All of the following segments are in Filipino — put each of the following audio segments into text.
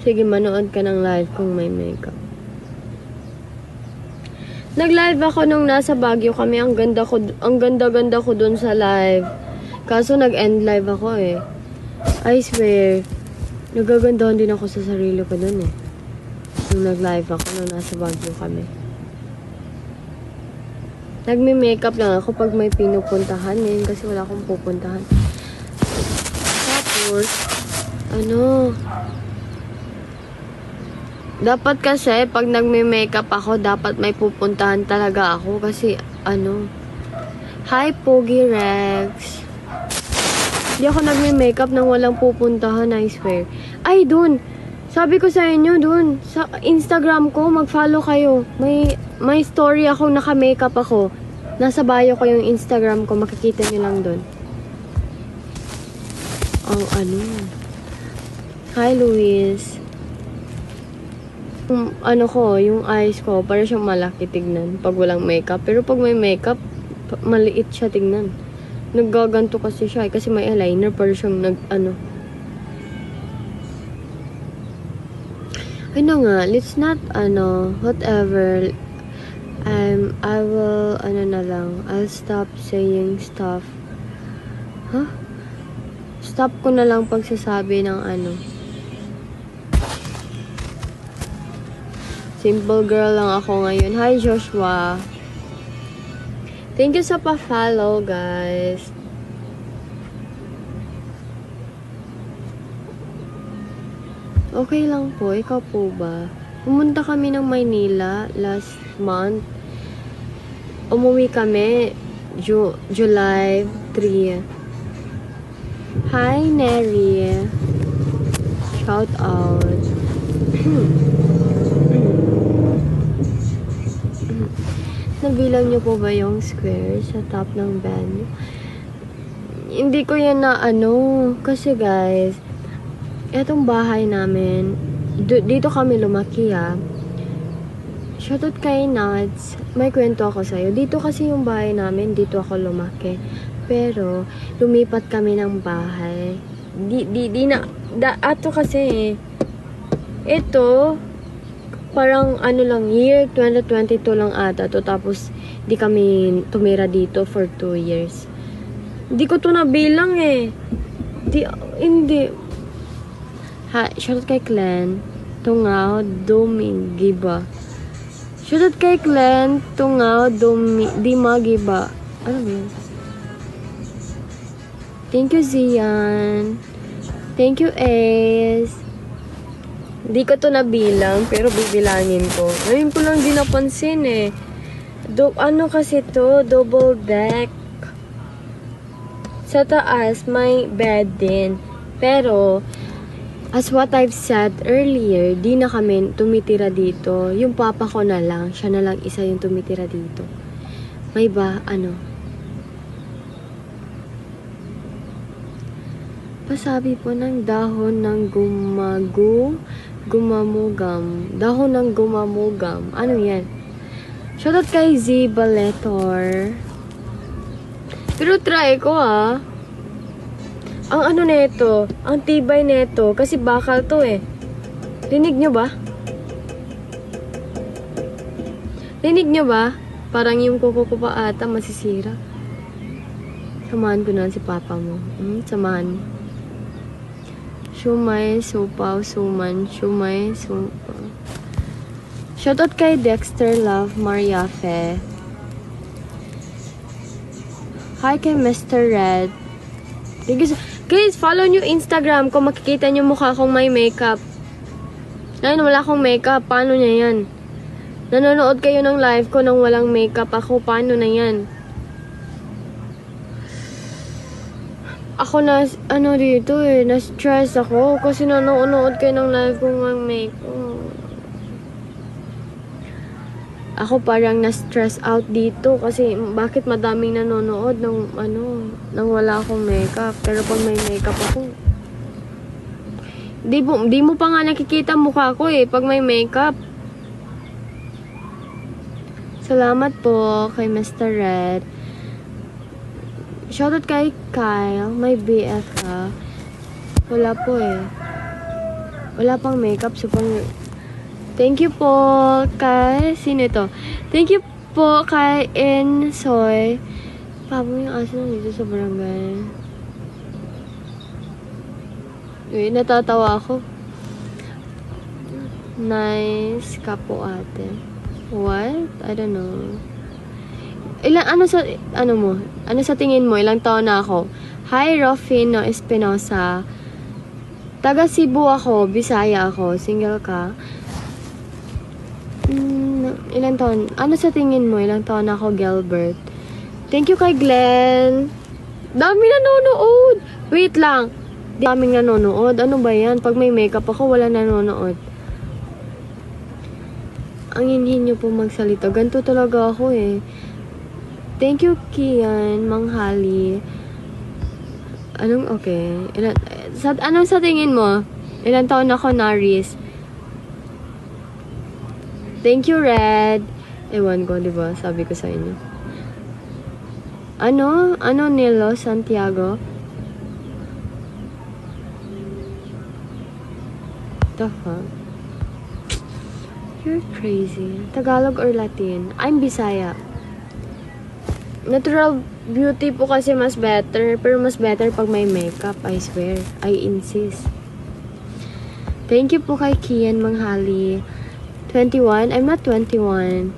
Sige, manood ka ng live kung may makeup. Nag-live ako nung nasa Baguio kami. Ang ganda-ganda ko dun sa live. Kaso nag-end live ako eh. I swear, nagagandahan din ako sa sarili ko dun eh. Nung nag-live ako nung nasa Baguio kami. Nagme-makeup lang ako pag may pinupuntahan eh. Kasi wala akong pupuntahan. Tapos, dapat kasi, pag nagme-makeup ako, dapat may pupuntahan talaga ako. Kasi, Hi, Pogi Rex. Hindi ako nagme-makeup nang walang pupuntahan, I swear. Ay, dun. Sabi ko sa inyo, dun. Sa Instagram ko, mag-follow kayo. May story akong naka-makeup ako. Nasa bio ko yung Instagram ko. Makikita nyo lang dun. Hi, Luis. Yung eyes ko, para siyang malaki tignan pag walang makeup. Pero pag may makeup, maliit siya tignan. Naggaganto kasi siya, kasi may eyeliner, para siyang let's not, whatever. I will, I'll stop saying stuff. Huh? Stop ko na lang pagsasabi ng Simple girl lang ako ngayon. Hi, Joshua. Thank you sa pa-follow, guys. Okay lang po. Ikaw po ba? Pumunta kami ng Maynila last month. Umuwi kami July 3. Hi, Neri. Shout out. Nabilang niyo po ba yung square sa top ng band? Hindi ko yan na kasi guys, etong bahay namin, dito kami lumaki Shoutout kay Nuts. May kwento ako sa'yo. Dito kasi yung bahay namin, dito ako lumaki. Pero, lumipat kami ng bahay. Ato kasi, ito, parang year 2022 lang ata to. Tapos, di kami tumira dito for 2 years. Di ko to nabilang eh. Hindi. Shoutout kay Clan. Tungaw, Domingiba. Shoutout kay Clan. Tungaw, Dimagiba. Ano ba yun? Thank you, Zian. Thank you, Ace. Di ko to nabilang, pero bibilangin ko. Ngayon ko lang din napansin eh. Kasi to? Double deck. Sa taas, may bed din. Pero, as what I've said earlier, di na kami tumitira dito. Yung papa ko na lang, siya na lang isa yung tumitira dito. May pasabi po ng dahon ng gumamugam. Dahon ng gumamugam. Ano yan? Shoutout kay Z Baletor. Pero try ko Ang neto, ang tibay neto, kasi bakal to eh. Rinig nyo ba? Rinig nyo ba? Parang yung kuko ko pa ata masisira. Samahan ko na si papa mo. Samahan mo. Shumay, supaw, suman, shumay, supaw. Shoutout kay Dexter Love Mariafe. Hi kay Mr. Red. Guys, follow nyo Instagram ko. Makikita nyo mukha kong may makeup. Ngayon, wala akong makeup. Paano niya yan? Nanonood kayo ng live ko nang walang makeup ako. Paano na yan? Ako dito na-stress ako kasi nanonood kayo ng live kong ang makeup. Ako parang na-stress out dito kasi bakit madaming nanonood nang wala akong makeup. Pero pag may makeup ako, di mo pa nga nakikita mukha ko pag may makeup. Salamat po kay Mr. Red. Shoutout kay Kyle, may BF ka. Wala po Wala pang makeup. So, thank you po kay... Sino ito? Thank you po kay Ensoy. Pabo yung aso na dito sa barangay. Wait, natatawa ako. Nice ka po, ate. What? I don't know. Ano sa tingin mo? Ilang taon na ako? Hi, Rofino Espinosa. Taga Cebu ako, Bisaya ako. Single ka? Ilang taon? Ano sa tingin mo? Ilang taon na ako, Gilbert? Thank you kay Glenn. Dami nanonood. Wait lang. Daming nanonood. Ano ba yan? Pag may makeup ako, wala nanonood. Ang hinhin nyo po magsalita. Ganito talaga ako eh. Thank you, Kian, Manghali. Okay. Anong sa tingin mo? Ilang taon ako, Naris? Thank you, Red. Ewan ko, diba? Sabi ko sa inyo. Ano Nilo Santiago? The fuck? You're crazy. Tagalog or Latin? I'm Bisaya. Natural beauty po kasi mas better. Pero mas better pag may makeup. I swear. I insist. Thank you po kay Kian Manghali. 21? I'm not 21.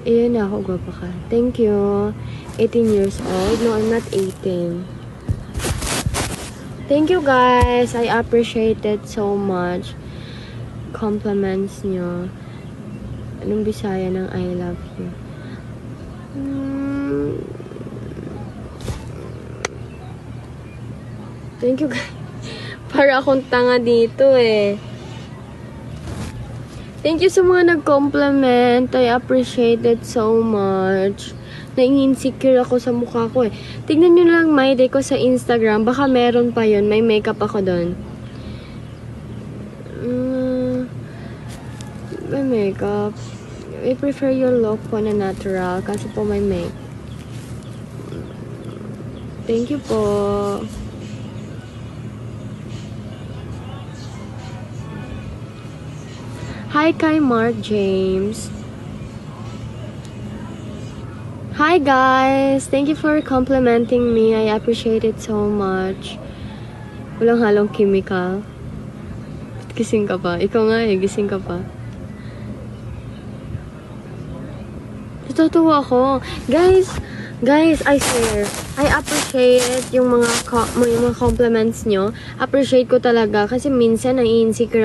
Ayun na ako. Gwapa ka. Thank you. 18 years old. No, I'm not 18. Thank you guys. I appreciate it so much. Compliments nyo. Anong Bisaya ng I love you? Thank you guys. Para akong tanga dito eh. Thank you sa mga nag-compliment. I appreciate it so much. Nai-insecure ako sa mukha ko eh. Tignan nyo lang my day ko sa Instagram. Baka meron pa yun. May makeup ako doon. May makeup. I prefer your look po na natural. Kasi po may make. Thank you po. Hi kay Mark James. Hi guys! Thank you for complimenting me. I appreciate it so much. Walang halong chemical. Gising ka pa. Ikaw nga eh, gising ka pa. Natutuwa ako. Guys, I swear, I appreciate yung mga compliments nyo. Appreciate ko talaga kasi minsan nai-insecure ako.